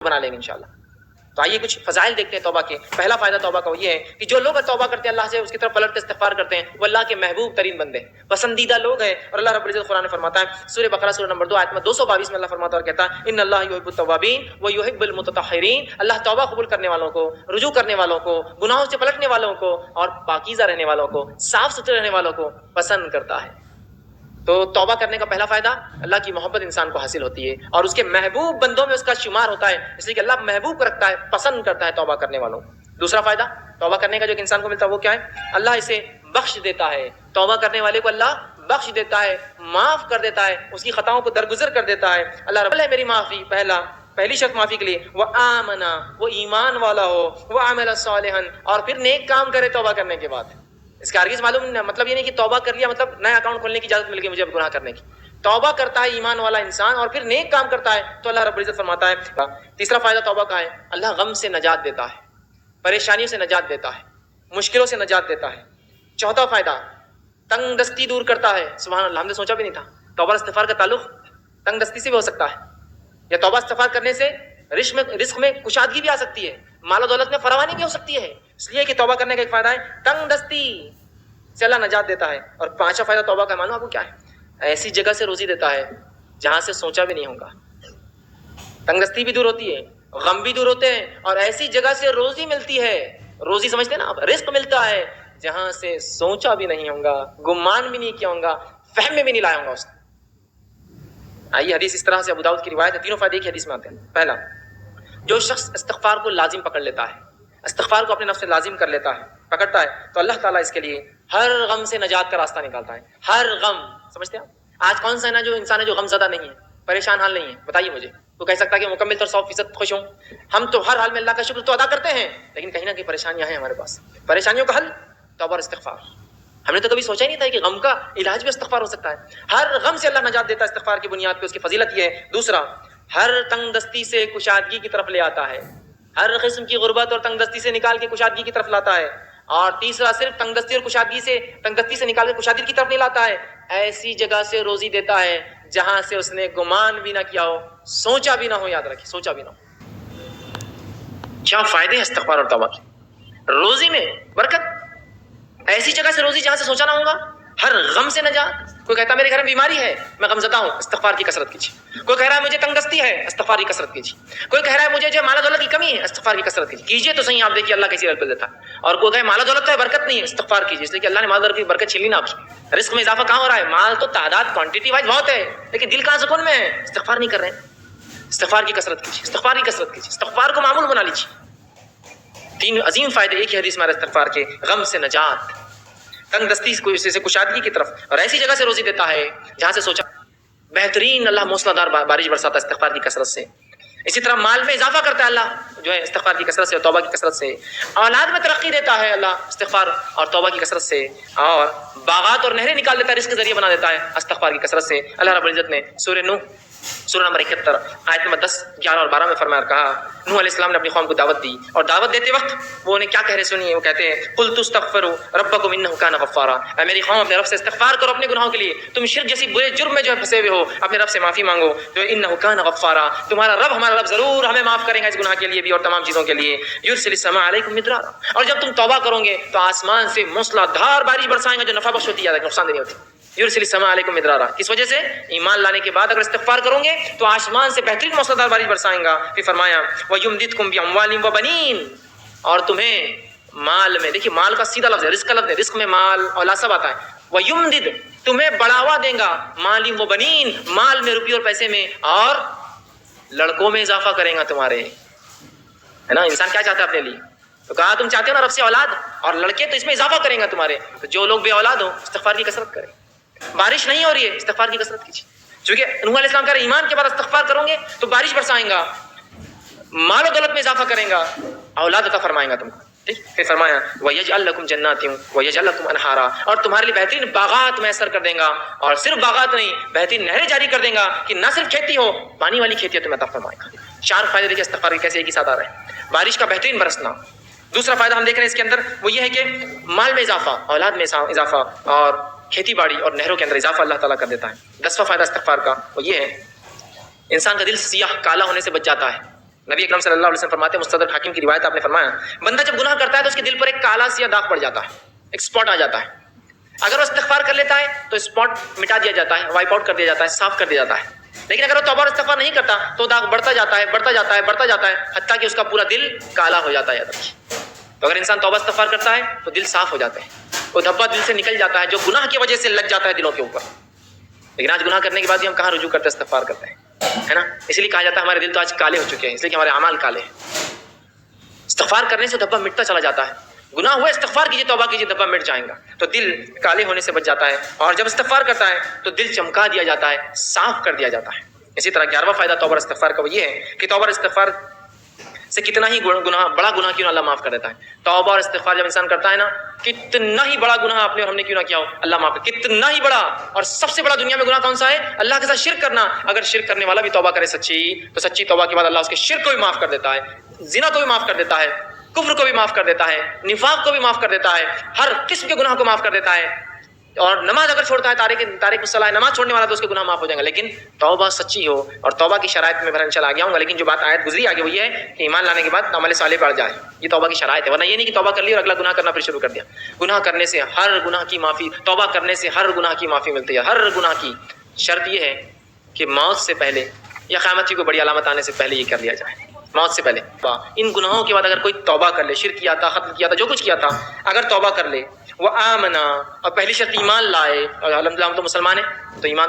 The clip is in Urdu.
بنا لیں گے انشاءاللہ۔ تو آئیے کچھ فضائل دیکھتے ہیں توبہ کے۔ پہلا فائدہ توبہ کا یہ ہے کہ جو لوگ توبہ کرتے ہیں اللہ سے اس کی طرف پلٹ کے استغفار کرتے ہیں وہ اللہ کے محبوب ترین بندے پسندیدہ لوگ ہیں۔ اور اللہ رب العزت قرآن میں فرماتا ہے سورہ بقرہ سورہ نمبر 2 آیت میں 222 میں اللہ فرماتا ہے اور کہتا ہے ان اللہ یحب التوابین و یحب المتطہرین، اللہ توبہ قبول کرنے والوں کو، رجوع کرنے والوں کو، گناہوں سے پلٹنے والوں کو اور پاکیزہ رہنے والوں کو، صاف ستھرے رہنے والوں کو پسند کرتا ہے۔ تو توبہ کرنے کا پہلا فائدہ اللہ کی محبت انسان کو حاصل ہوتی ہے اور اس کے محبوب بندوں میں اس کا شمار ہوتا ہے، اس لیے کہ اللہ محبوب کو رکھتا ہے، پسند کرتا ہے توبہ کرنے والوں کو۔ دوسرا فائدہ توبہ کرنے کا جو کہ انسان کو ملتا ہے وہ کیا ہے؟ اللہ اسے بخش دیتا ہے۔ توبہ کرنے والے کو اللہ بخش دیتا ہے، معاف کر دیتا ہے، اس کی خطاؤں کو درگزر کر دیتا ہے۔ اللہ رب میری معافی، پہلی شرط معافی کے لیے وہ آمنا، وہ ایمان والا ہو، وہ عمل صالحا، اور پھر نیک کام کرے توبہ کرنے کے بعد۔ اس کا ہرگز معلوم مطلب یہ نہیں کہ توبہ کر لیا مطلب نیا اکاؤنٹ کھولنے کی اجازت مل گئی مجھے اب گناہ کرنے کی۔ توبہ کرتا ہے ایمان والا انسان اور پھر نیک کام کرتا ہے تو اللہ رب العزت فرماتا ہے۔ تیسرا فائدہ توبہ کا ہے اللہ غم سے نجات دیتا ہے، پریشانیوں سے نجات دیتا ہے، مشکلوں سے نجات دیتا ہے۔ چوتھا فائدہ تنگ دستی دور کرتا ہے۔ سبحان اللہ، ہم نے سوچا بھی نہیں تھا توبہ استغفار کا تعلق تنگ دستی سے بھی ہو سکتا ہے، یا توبہ استغفار کرنے سے رزق میں کشادگی بھی آ سکتی ہے، مال و دولت میں فراوانی بھی ہو سکتی ہے۔ اس لیے کہ توبہ کرنے کا ایک فائدہ ہے تنگ دستی سے اللہ نجات دیتا ہے۔ اور پانچواں فائدہ توبہ کا معلوم آپ کو کیا ہے؟ ایسی جگہ سے روزی دیتا ہے جہاں سے سوچا بھی نہیں ہوگا۔ تنگ دستی بھی دور ہوتی ہے، غم بھی دور ہوتے ہیں، اور ایسی جگہ سے روزی ملتی ہے، روزی سمجھتے ہیں نا آپ، رزق ملتا ہے جہاں سے سوچا بھی نہیں ہوگا، گمان بھی نہیں کیا ہوگا، فہم میں بھی نہیں لایا ہوگا اس نے۔ آئیے حدیث اس طرح سے ابو داؤد کی روایت ہے، تینوں فائدے ایک حدیث میں آتے ہیں۔ پہلا، جو شخص استغفار کو لازم پکڑ لیتا ہے، استغفار کو اپنے نفس سے لازم کر لیتا ہے، پکڑتا ہے، تو اللہ تعالیٰ اس کے لیے ہر غم سے نجات کا راستہ نکالتا ہے۔ ہر غم، سمجھتے ہیں آج کون سا ہے نا جو انسان ہے جو غم زدہ نہیں ہے، پریشان حال نہیں ہے؟ بتائیے مجھے، وہ کہہ سکتا ہے کہ مکمل طور 100% خوش ہوں؟ ہم تو ہر حال میں اللہ کا شکر تو ادا کرتے ہیں، لیکن کہیں نہ کہیں پریشانیاں ہیں ہمارے پاس۔ پریشانیوں کا حل توبہ اور استغفار۔ ہم نے تو کبھی سوچا ہی نہیں تھا کہ غم کا علاج بھی استغفار ہو سکتا ہے۔ ہر غم سے اللہ نجات دیتا ہے استغفار کی بنیاد پہ، اس کی فضیلت یہ ہے۔ دوسرا، ہر تنگ دستی سے کشادگی کی طرف لے آتا ہے، ہر قسم کی غربت اور تنگ دستی سے نکال کے کشادگی کی طرف لاتا ہے۔ اور تیسرا، صرف تنگ دستی اور تنگ دستی سے نکال کے کشادگی کی طرف نہیں لاتا ہے، ایسی جگہ سے روزی دیتا ہے جہاں سے اس نے گمان بھی نہ کیا ہو، سوچا بھی نہ ہو۔ یاد رکھیے، سوچا بھی نہ ہو۔ کیا فائدے ہیں استغفار اور توبہ کے؟ روزی میں برکت، ایسی جگہ سے روزی جہاں سے سوچا نہ ہوگا، ہر غم سے نجات۔ کوئی کہتا ہے میرے گھر میں بیماری ہے، میں غم زدہ ہوں، استغفار کی کثرت کیجیے۔ کوئی کہہ رہا ہے مجھے تنگ دستی ہے، استغفار کی کثرت کیجیے۔ کوئی کہہ رہا ہے مجھے جو مال و دولت کی کمی ہے، استغفار کی کثرت کیجیے تو صحیح، آپ دیکھیے اللہ کیسی رزق دیتا ہے۔ اور کوئی کہے مال و دولت ہے برکت نہیں ہے، استغفار کیجیے، اس لیے کہ اللہ نے مال و دولت کی برکت چھین لی نا آپ سے۔ رزق میں اضافہ کہاں ہو رہا ہے؟ مال تو تعداد کوانٹٹی وائز بہت ہے، لیکن دل کہاں سکون میں ہے؟ استغفار نہیں کر رہے ہیں۔ استغفار کی کثرت کیجیے، استغفار کی کثرت کیجیے، استغفار کو معمول بنا لیجیے۔ تین عظیم فائدے ایک ہی حدیث میں استغفار کے، غم سے نجات، تنگ دستی سے کشادگی کی طرف، اور ایسی جگہ سے روزی دیتا ہے جہاں سے سوچا۔ بہترین اللہ موسلا دار بارش برساتا ہے استغفار کی کثرت سے۔ اسی طرح مال میں اضافہ کرتا ہے اللہ جو ہے استغفار کی کثرت سے اور توبہ کی کثرت سے۔ اولاد میں ترقی دیتا ہے اللہ استغفار اور توبہ کی کثرت سے، اور باغات اور نہریں نکال دیتا ہے، رزق کے ذریعے بنا دیتا ہے استغفار کی کثرت سے۔ اللہ رب العزت نے سورہ نوح سورہ نمبر 71 آیت نمبر 10، 11 اور 12 میں فرمایا، کہا نوح علیہ السلام نے اپنی قوم کو دعوت دی، اور دعوت دیتے وقت وہ انہیں کیا کہہ رہے سنیے، وہ کہتے ہیں قلت استغفروا ربکم انہ کان غفارا، اے میری قوم اپنے رب سے استغفار کرو اپنے گناہوں کے لیے، تم شرک جیسی برے جرم میں جو ہے پھنسے ہوئے ہو، اپنے رب سے معافی مانگو جو انہ کان غفارا، تمہارا رب ہمارا رب ضرور ہمیں معاف کرے گا اس گناہ کے لیے بھی اور تمام چیزوں کے لیے۔ یرسل السماء علیکم مدرارا، اور جب تم توبہ کرو گے تو آسمان سے موسلا دھار بارش برسائیں گا جو نفع بخش ہوتی ہے، نقصان دہ نہیں ہوتی۔ یرسل السماء علیکم مدرارا، کس وجہ سے؟ ایمان لانے کے بعد اگر استغفار کرو گے تو آسمان سے بہترین موسلادھار بارش برسائیں گا۔ پھر فرمایا وَيُمْدِدْكُمْ بِأَمْوَالٍ وَبَنِينَ، اور تمہیں مال میں، دیکھیے مال کا سیدھا لفظ ہے، رزق کا لفظ ہے، رزق میں مال اولاد سب آتا ہے۔ وَيُمْدِدْ، تمہیں بڑھاوا دے گا، مَالٍ وَبَنِينَ، مال میں، روپیے اور پیسے میں، اور لڑکوں میں اضافہ کریں گا تمہارے، ہے نا؟ انسان کیا چاہتا ہے اپنے لیے؟ تو کہا تم چاہتے ہو نا رب سے اولاد اور لڑکے، تو اس میں اضافہ کریں گا تمہارے۔ تو جو لوگ بے اولاد ہو استغفار کی کثرت کریں۔ بارش نہیں ہو رہی ہے، استغفار کی کثرت کیجیے، چونکہ نوح علیہ السلام کہہ رہے ایمان کے بعد استغفار کرو گے تو بارش برسائیں گا، مال و دولت میں اضافہ کریں گا، اولاد عطا فرمائیں گا تم کو۔ ٹھیک، پھر فرمایا وَيَجْعَلْ لَكُمْ جَنَّاتٍ وَيَجْعَلْ لَكُمْ أَنْهَارًا، اور تمہارے لیے بہترین باغات میسر کر دیں گا، اور صرف باغات نہیں بہترین نہریں جاری کر دیں گا کہ نہ صرف کھیتی ہو، پانی والی کھیتی تمہیں عطا فرمائے گا۔ چار فائدے دیکھیں استغفار کے کیسے ایک ہی ساتھ آ رہے ہیں۔ بارش کا بہترین برسنا، دوسرا فائدہ ہم دیکھ رہے ہیں اس کے اندر وہ یہ ہے کہ مال میں اضافہ، اولاد میں اضافہ، اور کھیتی باڑی اور نہروں کے اندر اضافہ اللہ تعالیٰ کر دیتا ہے۔ 10واں فائدہ استغفار کا وہ یہ ہے انسان کا دل سیاہ کالا ہونے سے بچ جاتا ہے۔ نبی اکرم صلی اللہ علیہ وسلم فرماتے ہیں، مستدرک حاکم کی روایت آپ نے فرمایا، بندہ جب گناہ کرتا ہے تو اس کے دل پر ایک کالا سیاہ داغ پڑ جاتا ہے، ایک اسپاٹ آ جاتا ہے. اگر وہ استغفار کر لیتا ہے تو اسپاٹ مٹا دیا جاتا ہے، وائپ آؤٹ کر دیا جاتا ہے، صاف کر دیا جاتا ہے. لیکن اگر وہ توبہ اور استغفار نہیں کرتا تو داغ بڑھتا جاتا ہے، بڑھتا جاتا ہے، بڑھتا جاتا ہے، حتیٰ کہ اس کا پورا دل کالا ہو جاتا ہے. یاد رکھیے، تو اگر انسان توبہ استغفار کرتا ہے تو دل صاف ہو جاتا ہے، وہ دھبا دل سے نکل جاتا ہے جو گناہ کی وجہ سے لگ جاتا ہے دلوں کے اوپر. لیکن آج گناہ کرنے کے بعد بھی ہم کہاں رجوع کرتے ہیں، استغفار کرتے ہیں، ہے نا. اس لیے کہا جاتا ہے ہمارے دل تو آج کالے ہو چکے ہیں، اس لیے کہ ہمارے اعمال کالے ہیں. استغفار کرنے سے دھبا مٹتا چلا جاتا ہے. گناہ ہوا استغفار کیجیے، توبہ کیجیے، دھبا مٹ جائیں گا. تو دل کالے ہونے سے بچ جاتا ہے، اور جب استغفار کرتا ہے تو دل چمکا دیا جاتا ہے، صاف کر دیا جاتا ہے. اسی طرح 11واں فائدہ توبہ اور استغفار کا وہ یہ ہے کہ توبہ اور استغفار سے کتنا ہی گناہ، بڑا گناہ کیوں نہ اللہ معاف کر دیتا ہے. توبہ اور استغفار جب انسان کرتا ہے نا، کتنا ہی بڑا گناہ آپ نے اور ہم نے کیوں نہ کیا ہو، اللہ معاف کر. کتنا ہی بڑا، اور سب سے بڑا دنیا میں گناہ کون سا ہے؟ اللہ کے ساتھ شرک کرنا. اگر شرک کرنے والا بھی توبہ کرے سچی، تو سچی توبہ کے بعد اللہ اس کے شرک کو بھی معاف کر دیتا ہے، زنا کو بھی معاف کر دیتا ہے، کفر کو بھی معاف کر دیتا ہے، نفاق کو بھی معاف کر دیتا ہے، ہر قسم کے گناہ کو معاف کر دیتا ہے. اور نماز اگر چھوڑتا ہے، تارک الصلاۃ، نماز چھوڑنے والا، تو اس کے گناہ معاف ہو جائیں گے. لیکن توبہ سچی ہو، اور توبہ کی شرائط میں انشاء اللہ آ گیا ہوں گا. لیکن جو بات آیت گزری آگے وہ یہ ہے کہ ایمان لانے کے بعد عمل صالح بڑھ جائے، یہ توبہ کی شرائط ہے. ورنہ یہ نہیں کہ توبہ کر لی اور اگلا گناہ کرنا پھر شروع کر دیا. گناہ کرنے سے ہر گناہ کی معافی، توبہ کرنے سے ہر گناہ کی معافی ملتی ہے. ہر گناہ کی شرط یہ ہے کہ موت سے پہلے یا قیامت کی کوئی بڑی علامت آنے سے پہلے یہ کر لیا جائے، موت سے پہلے. ان گناہوں کے بعد اگر کوئی توبہ کر لے، شرک کیا تھا، قتل کیا تھا، جو کچھ کیا تھا، اگر توبہ کر لے، وہ آمنا، اور پہلی شرط ایمان لائے، اور الحمدللہ ہم تو مسلمان ہیں تو ایمان تو